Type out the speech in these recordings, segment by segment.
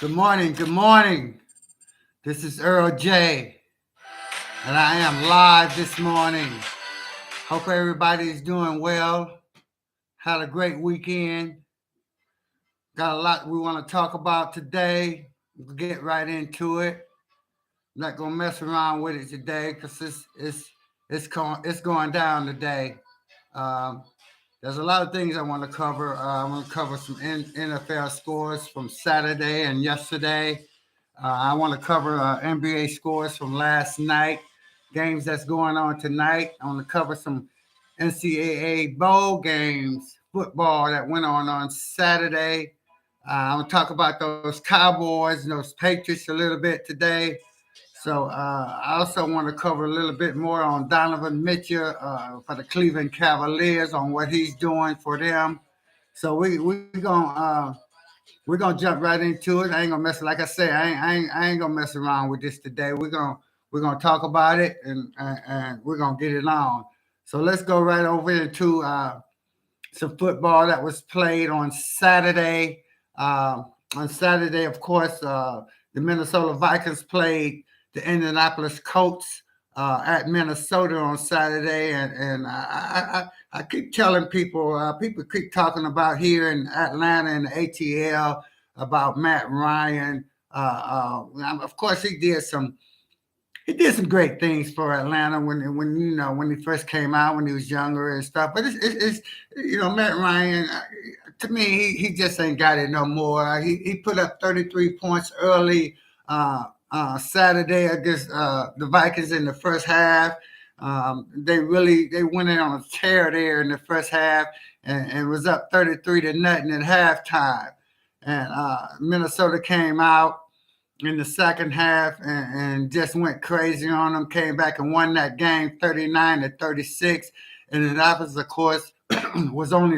Good morning. Good morning. This is Earl J, and I am live this morning. Hope everybody's doing well. Had a great weekend. Got a lot we want to talk about today. We'll get right into it. Not gonna mess around with it today because it's going down today. Um, there's a lot of things I want to cover. I want to cover some NFL scores from Saturday and yesterday. I want to cover NBA scores from last night, games that's going on tonight. I want to cover some NCAA bowl games, football that went on Saturday. I'm going to talk about those Cowboys and those Patriots a little bit today. So I also want to cover a little bit more on Donovan Mitchell for the Cleveland Cavaliers on what he's doing for them. So we're gonna jump right into it. I ain't gonna mess. Like I say, I ain't gonna mess around with this today. We're gonna talk about it and we're gonna get it on. So let's go right over into some football that was played on Saturday. On Saturday, of course, the Minnesota Vikings played the Indianapolis Colts at Minnesota on Saturday, and I keep telling people, people keep talking about here in Atlanta and the ATL about Matt Ryan. Of course, he did some great things for Atlanta when he first came out when he was younger and stuff. But it's Matt Ryan. To me, he just ain't got it no more. He put up 33 points early Saturday against the Vikings in the first half. They went in on a tear there in the first half and was up 33-0 at halftime. And Minnesota came out in the second half and just went crazy on them. Came back and won that game 39-36. And Indianapolis, of course, was only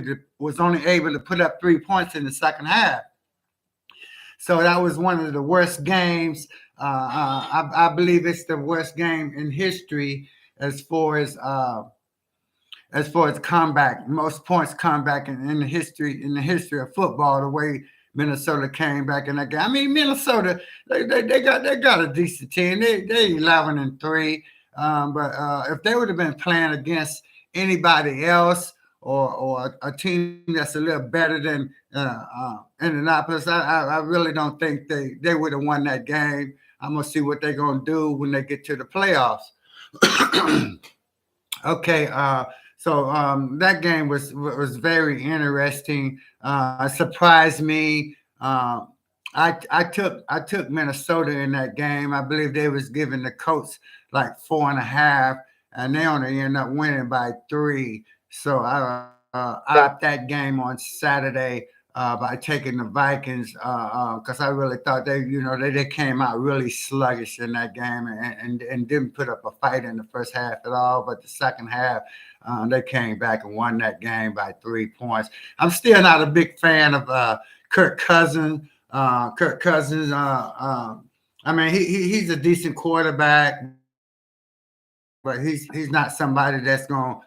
able to put up 3 points in the second half. So that was one of the worst games. I believe it's the worst game in history as far as comeback, most points comeback in the history of football. The way Minnesota came back in that game. I mean, Minnesota they got a decent team. They 11-3. But if they would have been playing against anybody else or a team that's a little better than Indianapolis, I really don't think they would have won that game. I'm gonna see what they're gonna do when they get to the playoffs. Okay, that game was very interesting. Surprised me. I took Minnesota in that game. I believe they was giving the Colts like 4.5, and they only ended up winning by 3. So I stopped that game on Saturday by taking the Vikings because I really thought they came out really sluggish in that game and didn't put up a fight in the first half at all. But the second half, they came back and won that game by 3 points. I'm still not a big fan of Kirk Cousins. I mean, he's a decent quarterback, but he's not somebody that's gonna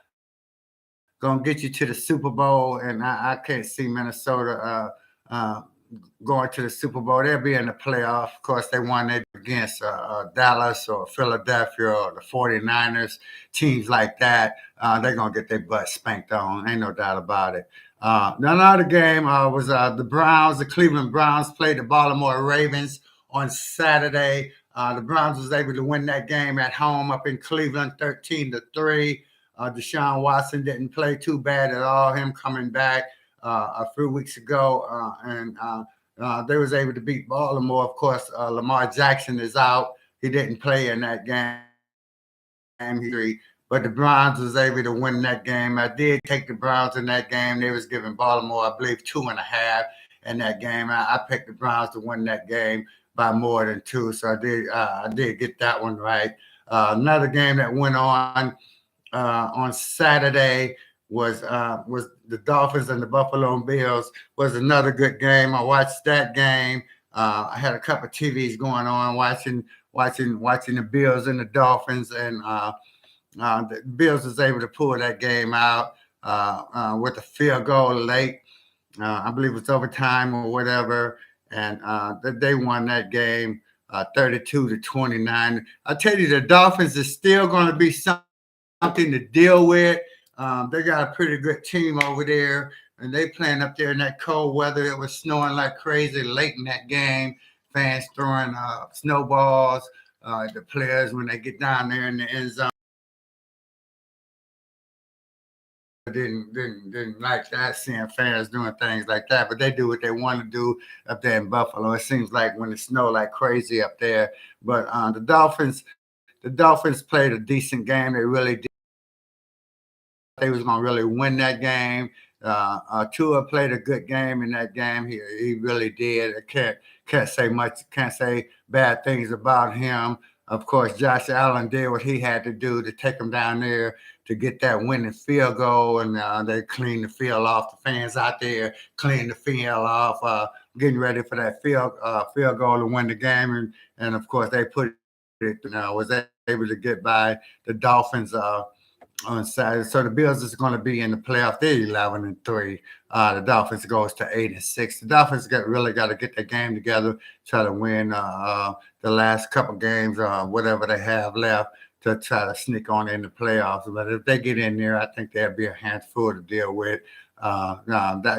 get you to the Super Bowl, and I can't see Minnesota going to the Super Bowl. They'll be in the playoff. Of course, they won it against Dallas or Philadelphia or the 49ers, teams like that. They're going to get their butt spanked on. Ain't no doubt about it. Another game was the Cleveland Browns played the Baltimore Ravens on Saturday. The Browns was able to win that game at home up in Cleveland 13-3. Deshaun Watson didn't play too bad at all. Him coming back a few weeks ago, and they was able to beat Baltimore. Of course, Lamar Jackson is out. He didn't play in that game. But the Browns was able to win that game. I did take the Browns in that game. They was giving Baltimore, I believe, 2.5 in that game. I picked the Browns to win that game by more than 2. So I did get that one right. Another game that went on Saturday was the Dolphins and the Buffalo Bills. Was another good game. I watched that game. I had a couple of TVs going on watching the Bills and the Dolphins, and the Bills was able to pull that game out with a field goal late. I believe it's overtime or whatever, and they won that game 32-29. I tell you, the Dolphins is still going to be something to deal with. They got a pretty good team over there, and they playing up there in that cold weather. It was snowing like crazy late in that game. Fans throwing snowballs. The players when they get down there in the end zone didn't like that, seeing fans doing things like that, but they do what they want to do up there in Buffalo. It seems like when it snow like crazy up there, but the Dolphins played a decent game. They really did. They was gonna really win that game. Tua played a good game in that game. He really did. I can't say much. Can't say bad things about him. Of course, Josh Allen did what he had to do to take him down there to get that winning field goal, and they cleaned the field off. The fans out there cleaned the field off, getting ready for that field goal to win the game, and of course they put it. Was able to get by the Dolphins. On Saturday. So the Bills is going to be in the playoff. They're 11-3. The Dolphins goes to 8-6. The Dolphins really got to get their game together, try to win the last couple games, whatever they have left, to try to sneak on in the playoffs. But if they get in there, I think they'll be a handful to deal with.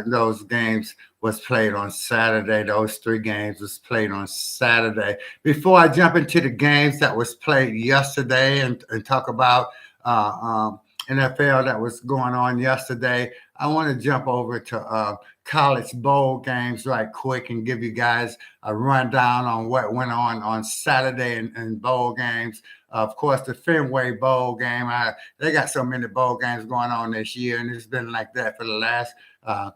Those games was played on Saturday. Those 3 games was played on Saturday. Before I jump into the games that was played yesterday and talk about NFL that was going on yesterday, I want to jump over to college bowl games right quick and give you guys a rundown on what went on Saturday in bowl games. Of course, the Fenway Bowl game, they got so many bowl games going on this year, and it's been like that for the last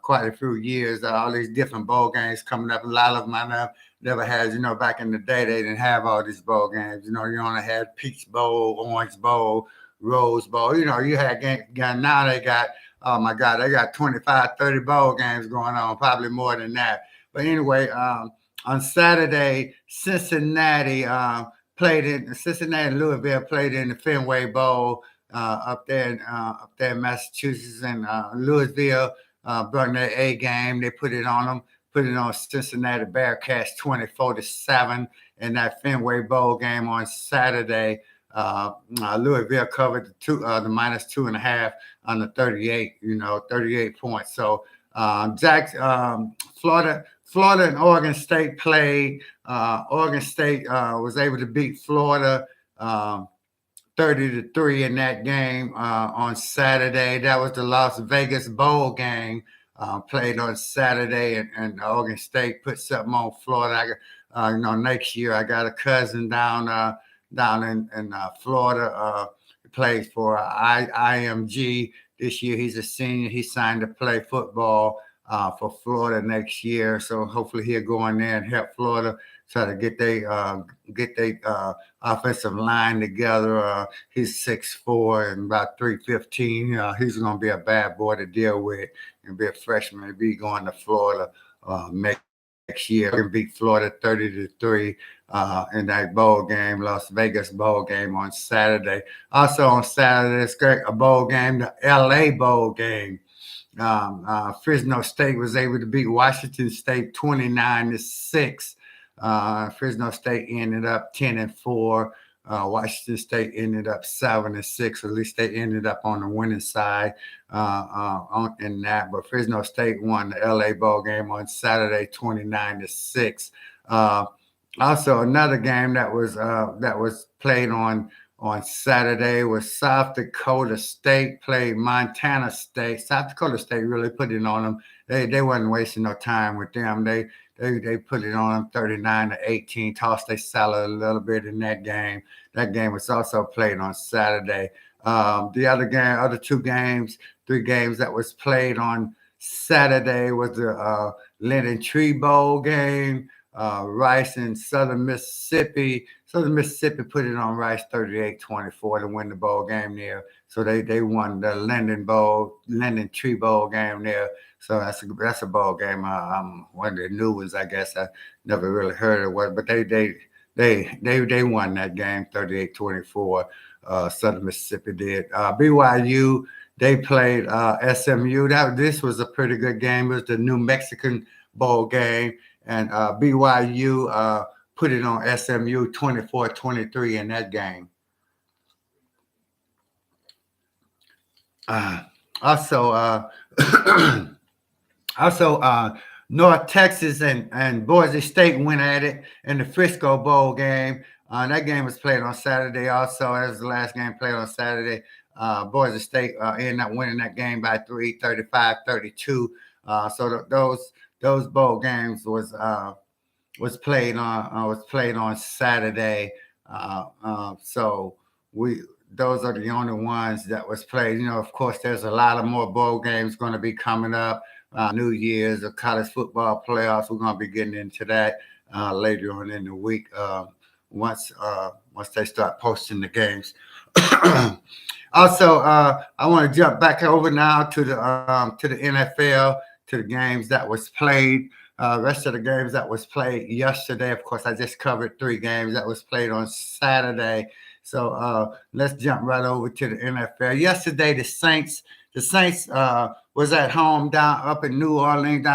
quite a few years. All these different bowl games coming up. A lot of them I never had. Back in the day, they didn't have all these bowl games. You only had Peach Bowl, Orange Bowl, Rose Bowl. You had games. Now they got, oh my God, they got 25, 30 bowl games going on, probably more than that. But anyway, on Saturday, Cincinnati and Louisville played in the Fenway Bowl up there in Massachusetts, and Louisville brought their A game. They put it on them, put it on Cincinnati Bearcats 24-7 in that Fenway Bowl game on Saturday. Louisville covered the minus 2.5 on the 38, 38 points. So Florida and Oregon State played. Oregon State was able to beat Florida 30-3 in that game on Saturday. That was the Las Vegas Bowl game played on Saturday, and Oregon State put something on Florida. Next year I got a cousin down in Florida. He plays for IMG this year. He's a senior. He signed to play football for Florida next year. So hopefully he'll go in there and help Florida try to get their offensive line together. He's 6'4" and about 315. He's going to be a bad boy to deal with and be a freshman. Be going to Florida next year. Can beat Florida 30-3 in that bowl game, Las Vegas bowl game on Saturday. Also on Saturday, it's a bowl game, the LA bowl game. Fresno State was able to beat Washington State 29-6. Fresno State ended up 10-4. Washington State ended up 7-6. At least they ended up on the winning side in that. But Fresno State won the LA bowl game on Saturday, 29-6. Also, another game that was played on Saturday was South Dakota State played Montana State. South Dakota State really put it on them. They wasn't wasting no time with them. They put it on them 39-18. Tossed their salad a little bit in that game. That game was also played on Saturday. The other 3 games that was played on Saturday was the Linden Tree Bowl game. Rice in Southern Mississippi. Southern Mississippi put it on Rice 38-24 to win the bowl game there. So they won the Linden Tree Bowl game there. So that's a bowl game. One of the new ones, I guess. I never really heard of it, but they won that game 38-24. Southern Mississippi did. BYU, they played SMU. This was a pretty good game. It was the New Mexican Bowl game. and BYU put it on SMU 24-23 in that game. Uh, also, also, North Texas and Boise State went at it in the Frisco Bowl game. That game was played on Saturday also. That was the last game played on Saturday. Boise State ended up winning that game by 35-32. Those bowl games was played on Saturday. So we those are the only ones that was played. Of course, there's a lot of more bowl games going to be coming up. New Year's or college football playoffs. We're going to be getting into that later on in the week once they start posting the games. Also, I want to jump back over now to the NFL, to the games that was played. Rest of the games that was played yesterday. Of course, I just covered 3 games that was played on Saturday. So let's jump right over to the NFL. Yesterday, the Saints was at home down in New Orleans,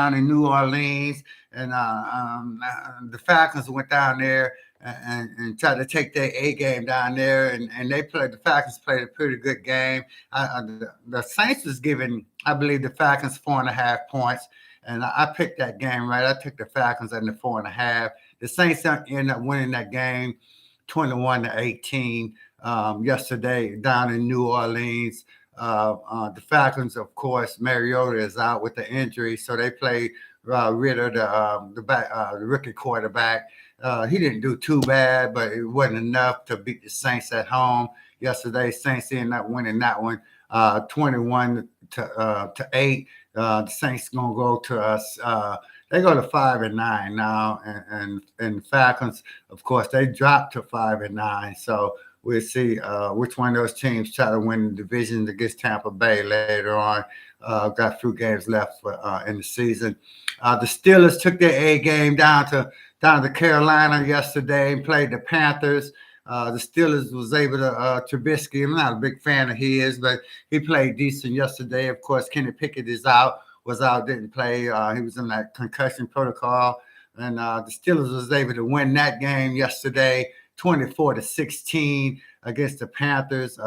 and the Falcons went down there and tried to take their A game down there, and the Falcons played a pretty good game. The Saints was giving, I believe, the Falcons 4.5 points, and I picked that game right. I took the Falcons and the 4.5. The Saints ended up winning that game 21-18 yesterday down in New Orleans. The Falcons, of course, Mariota is out with the injury, so they played Ritter, the rookie quarterback. He didn't do too bad, but it wasn't enough to beat the Saints at home yesterday. Saints ended up winning that one 21-8. The Saints gonna go to us. They go to 5-9 now, and Falcons, of course, they dropped to 5-9. So we'll see which one of those teams try to win the division against Tampa Bay later on. Got a few games left in the season. The Steelers took their A game down to Carolina yesterday and played the Panthers. The Steelers was able to Trubisky. I'm not a big fan of his, but he played decent yesterday. Of course, Kenny Pickett was out, didn't play. He was in that concussion protocol, and the Steelers was able to win that game yesterday, 24-16 against the Panthers.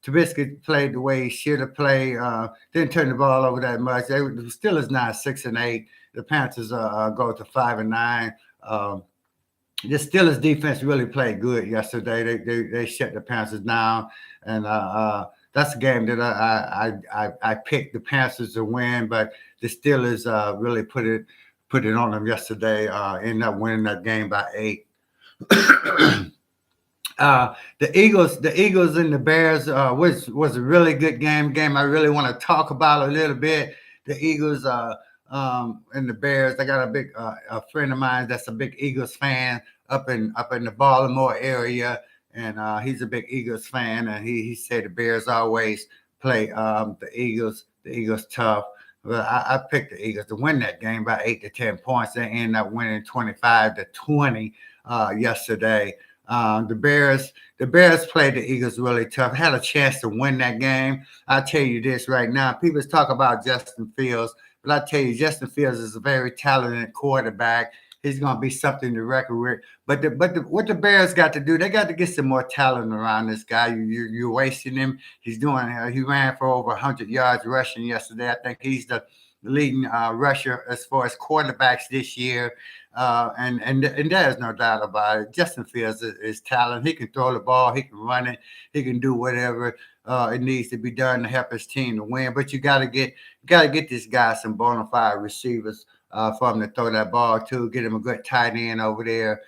Trubisky played the way he should have played. Didn't turn the ball over that much. The Steelers now 6-8. The Panthers go to 5-9. The Steelers defense really played good yesterday. They shut the Panthers down, and that's a game that I picked the Panthers to win, but the Steelers really put it on them yesterday. Ended up winning that game by 8. The Eagles and the Bears was a really good game I really want to talk about a little bit. The Eagles and the Bears. I got a friend of mine that's a big Eagles fan up in the Baltimore area, and he's a big Eagles fan, and he said the Bears always play the Eagles tough. But I picked the Eagles to win that game by 8 to 10 points. They ended up winning 25-20 yesterday. The Bears played the Eagles really tough. Had a chance to win that game. I'll tell you this right now. People talk about Justin Fields, but I tell you, Justin Fields is a very talented quarterback. He's going to be something to record with. But what the Bears got to do, they got to get some more talent around this guy. You're wasting him. He ran for over 100 yards rushing yesterday. I think he's the leading rusher as far as quarterbacks this year. And there's no doubt about it. Justin Fields is talent. He can throw the ball. He can run it. He can do whatever it needs to be done to help his team to win. But you got to get this guy some bona fide receivers for him to throw that ball to. Get him a good tight end over there.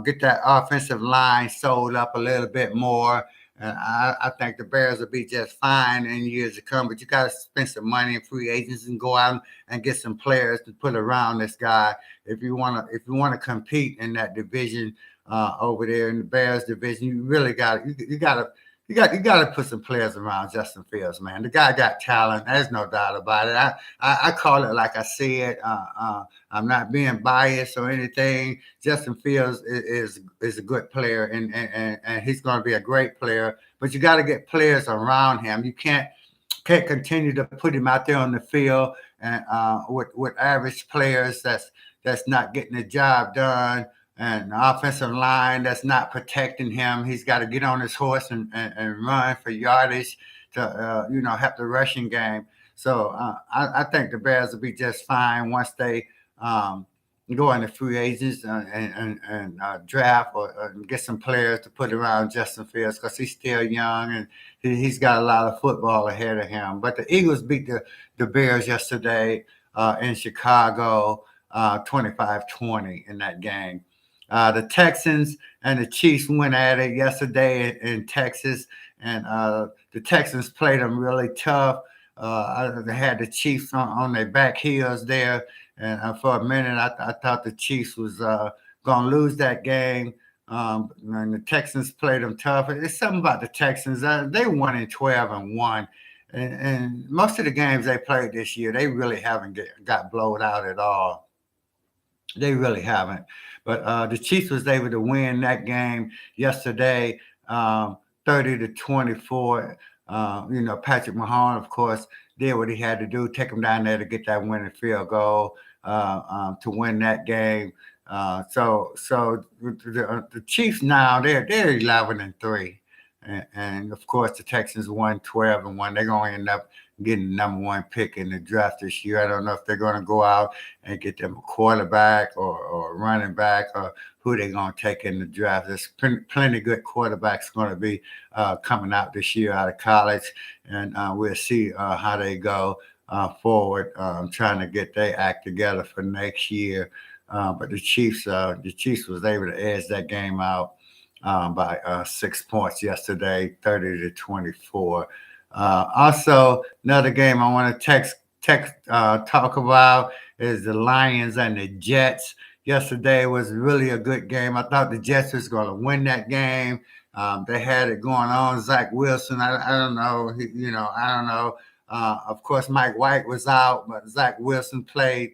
Get that offensive line sold up a little bit more. And I think the Bears will be just fine in years to come. But you got to spend some money in free agents and go out and get some players to put around this guy if you want to compete in that division over there in the Bears division. You really got to put some players around Justin Fields, man. The guy got talent. There's no doubt about it. I call it like I see it. I'm not being biased or anything. Justin Fields is a good player, and he's going to be a great player. But you got to get players around him. You can't continue to put him out there on the field and with average players that's not getting the job done, and the offensive line that's not protecting him. He's got to get on his horse and run for yardage to help the rushing game. So I think the Bears will be just fine once they um, go into free agents and draft or get some players to put around Justin Fields because he's still young and he's got a lot of football ahead of him. But the Eagles beat the Bears yesterday in Chicago 25-20 in that game. The Texans and the Chiefs went at it yesterday in Texas, and the Texans played them really tough. They had the Chiefs on their back heels there, and for a minute I thought the Chiefs was going to lose that game. And the Texans played them tough. It's something about the Texans. They won in 12-1. And most of the games they played this year, they really haven't got blown out at all. They really haven't. But the Chiefs was able to win that game yesterday, 30-24. Patrick Mahomes, of course, did what he had to do, take him down there to get that winning field goal to win that game. So the Chiefs now they're 11-3. And of course, the Texans won 12-1. They're going to end up getting the number one pick in the draft this year. I don't know if they're going to go out and get them a quarterback or running back or who they're going to take in the draft. There's plenty of good quarterbacks going to be coming out this year out of college, and we'll see how they go forward, trying to get their act together for next year. But the Chiefs was able to edge that game out by 6 points yesterday, 30-24. Also, another game I want to talk about is the Lions and the Jets. Yesterday was really a good game. I thought the Jets was going to win that game. They had it going on. Zach Wilson, I don't know. I don't know. Of course, Mike White was out, but Zach Wilson played.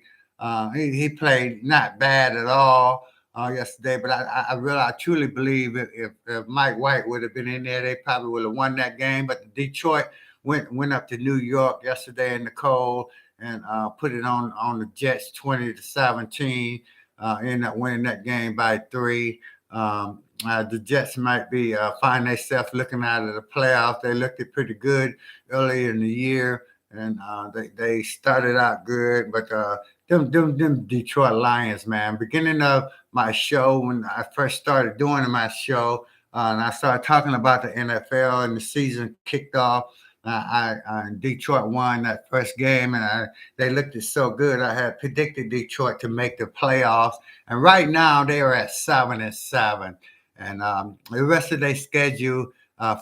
He played not bad at all yesterday. But I truly believe if Mike White would have been in there, they probably would have won that game. But Detroit went up to New York yesterday in the cold and put it on the Jets 20-17. Ended up winning that game by 3. The Jets might be find themselves looking out of the playoffs. They looked pretty good early in the year, and they started out good. But them Detroit Lions, man. Beginning of my show, when I first started doing my show, and I started talking about the NFL and the season kicked off. Detroit won that first game, and they looked so good. I had predicted Detroit to make the playoffs, and right now they are at 7-7, and the rest of their schedule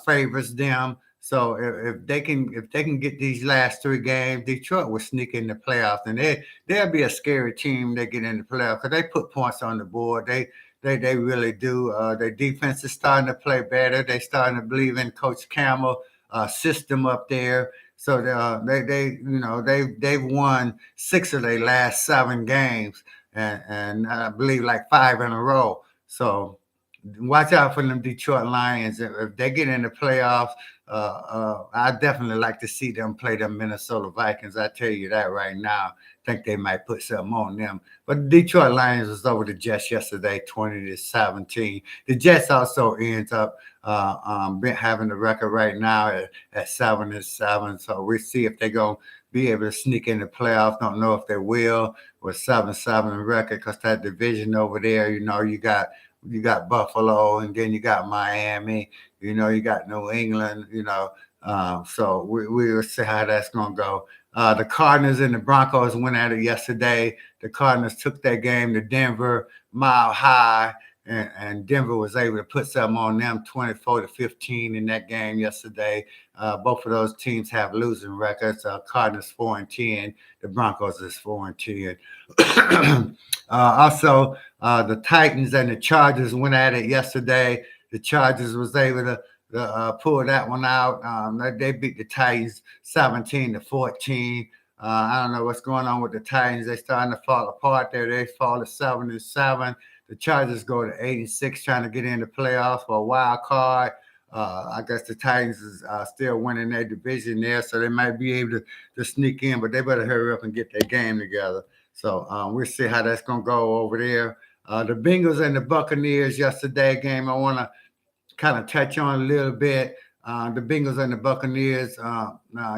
favors them. So if they can get these last 3 games, Detroit will sneak in the playoffs, and they'll be a scary team. They get in the playoffs because they put points on the board. They really do. Their defense is starting to play better. They starting to believe in Coach Campbell system up there. So they've won 6 of their last 7 games, and I believe like 5 in a row. So watch out for them Detroit Lions. If they get in the playoffs, I definitely like to see them play them Minnesota Vikings. I tell you that right now. Think they might put something on them. But the Detroit Lions was over the Jets yesterday, 20-17. The Jets also ends up having the record right now at 7-7. So we'll see if they're going to be able to sneak in the playoffs. Don't know if they will with 7-7 record because that division over there, you got Buffalo, and then you got Miami, you got New England, so we will see how that's going to go. The Cardinals and the Broncos went at it yesterday. The Cardinals took that game to Denver, Mile High, and Denver was able to put something on them, 24-15 in that game yesterday. Both of those teams have losing records. Cardinals 4-10, the Broncos is 4-10. Also, the Titans and the Chargers went at it yesterday. The Chargers was able to pull that one out. They beat the Titans 17-14. I don't know what's going on with the Titans. They're starting to fall apart there. They fall to 7-7. The Chargers go to 8-6, trying to get in the playoffs for a wild card. I guess the Titans is still winning their division there, so they might be able to sneak in, but they better hurry up and get their game together. So we'll see how that's gonna go over there. The Bengals and the Buccaneers yesterday game. I want to kind of touch on a little bit. The Bengals and the Buccaneers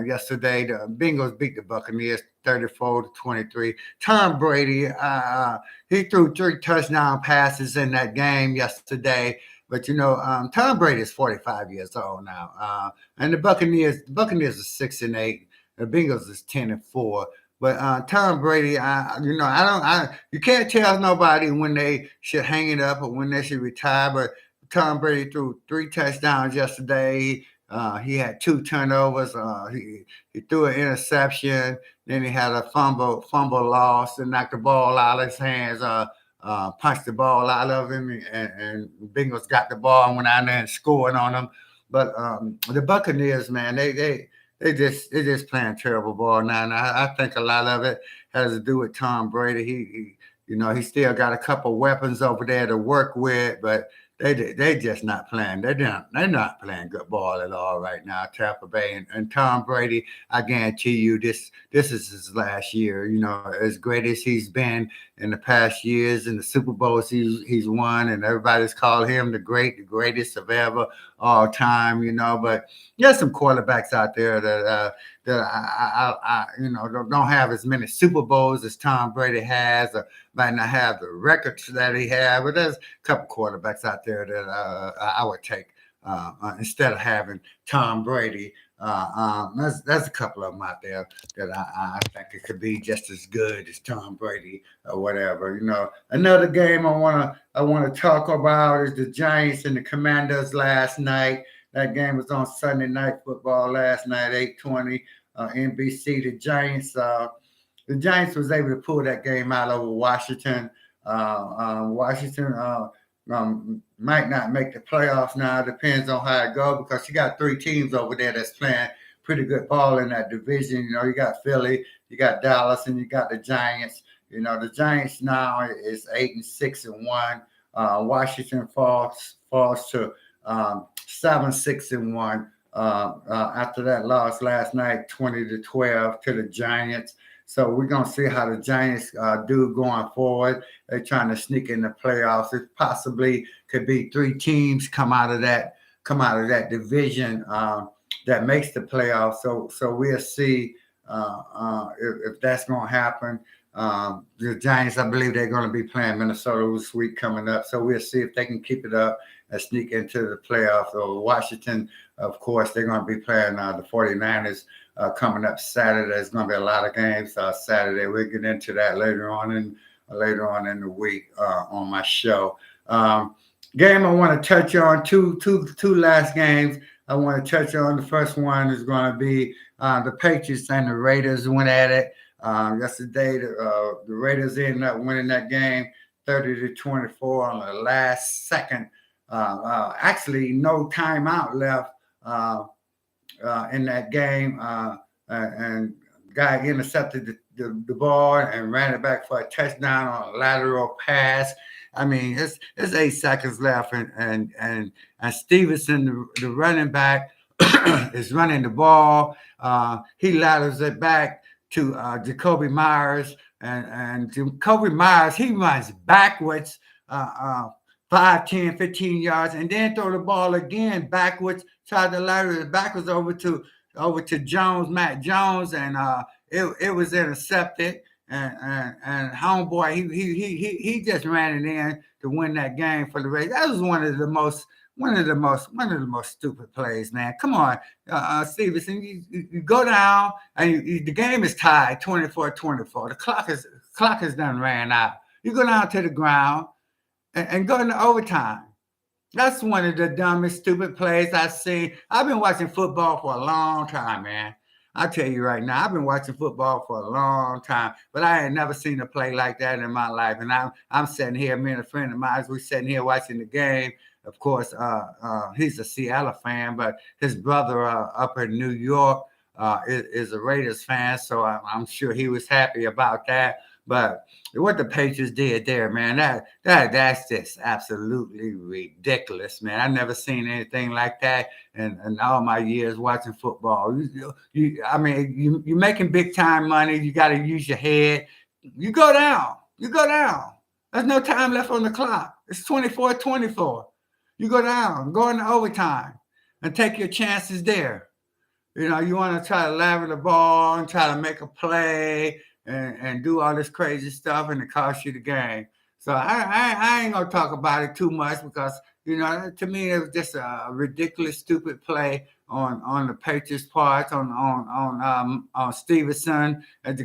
yesterday. The Bengals beat the Buccaneers 34-23. Tom Brady, he threw 3 touchdown passes in that game yesterday. But Tom Brady is 45 years old now, and the Buccaneers are 6-8. The Bengals is 10-4. But Tom Brady, you can't tell nobody when they should hang it up or when they should retire. But Tom Brady threw 3 touchdowns yesterday. He had 2 turnovers. He threw an interception. Then he had a fumble loss, and knocked the ball out of his hands. Punched the ball out of him, and Bengals got the ball and went out there and scored on them. But the Buccaneers, man, they just playing terrible ball now. And I think a lot of it has to do with Tom Brady. He still got a couple weapons over there to work with, but they just not playing. They're not playing good ball at all right now. Tampa Bay and Tom Brady. I guarantee you, this is his last year. As great as he's been in the past years, in the Super Bowls he's won, and everybody's called him the greatest of ever all time. But there's some quarterbacks out there that don't have as many Super Bowls as Tom Brady has, or might not have the records that he had. But there's a couple quarterbacks out there that I would take instead of having Tom Brady. There's a couple of them out there that I think it could be just as good as Tom Brady or whatever. Another game I want to talk about is the Giants and the Commanders last night. That game was on Sunday Night Football last night, 8:20 NBC. The Giants was able to pull that game out over Washington. Washington might not make the playoffs now. Depends on how it goes, because you got 3 teams over there that's playing pretty good ball in that division. You got Philly, you got Dallas, and you got the Giants. The Giants now is 8-6-1. Washington falls to 7-6-1 after that loss last night, 20-12 to the Giants. So we're gonna see how the Giants do going forward. They're trying to sneak in the playoffs. It possibly could be 3 teams come out of that division that makes the playoffs. So we'll see if that's gonna happen. The Giants, I believe they're going to be playing Minnesota this week coming up. So we'll see if they can keep it up and sneak into the playoffs. Or Washington, of course, they're going to be playing the 49ers coming up Saturday. There's going to be a lot of games Saturday. We'll get into that later on in the week on my show. Game I want to touch on, two last games I want to touch on. The first one is going to be the Patriots and the Raiders went at it. Yesterday, the Raiders ended up winning that game 30-24 on the last second. Actually, no timeout left in that game, and guy intercepted the ball and ran it back for a touchdown on a lateral pass. I mean, it's 8 seconds left, and Stevenson, the running back, is running the ball. He laterals it back to Jacoby Myers, and Jacoby Myers, he runs backwards 5, 10, 15 yards, and then throw the ball again backwards, try to lateral it backwards over to Jones, Matt Jones, and it was intercepted. And homeboy, he just ran it in to win that game for the Raiders. That was one of the most stupid plays, man. Come on, Stevenson, you go down and the game is tied 24-24. The clock has done ran out. You go down to the ground and go into overtime. That's one of the dumbest, stupid plays I've seen. I've been watching football for a long time, man. I'll tell you right now, I've been watching football for a long time, but I ain't never seen a play like that in my life. And I'm sitting here, me and a friend of mine, we're sitting here watching the game. Of course, he's a Seattle fan, but his brother up in New York is a Raiders fan, so I'm sure he was happy about that. But what the Patriots did there, man, that's just absolutely ridiculous, man. I've never seen anything like that in all my years watching football. You're making big time money. You got to use your head. You go down. You go down. There's no time left on the clock. It's 24-24. You go down, go into overtime, and take your chances there. You know, you want to try to lever the ball and try to make a play and do all this crazy stuff, and it costs you the game. So I ain't gonna talk about it too much because you know, to me it was just a ridiculous, stupid play on the Patriots' part on Stevenson at the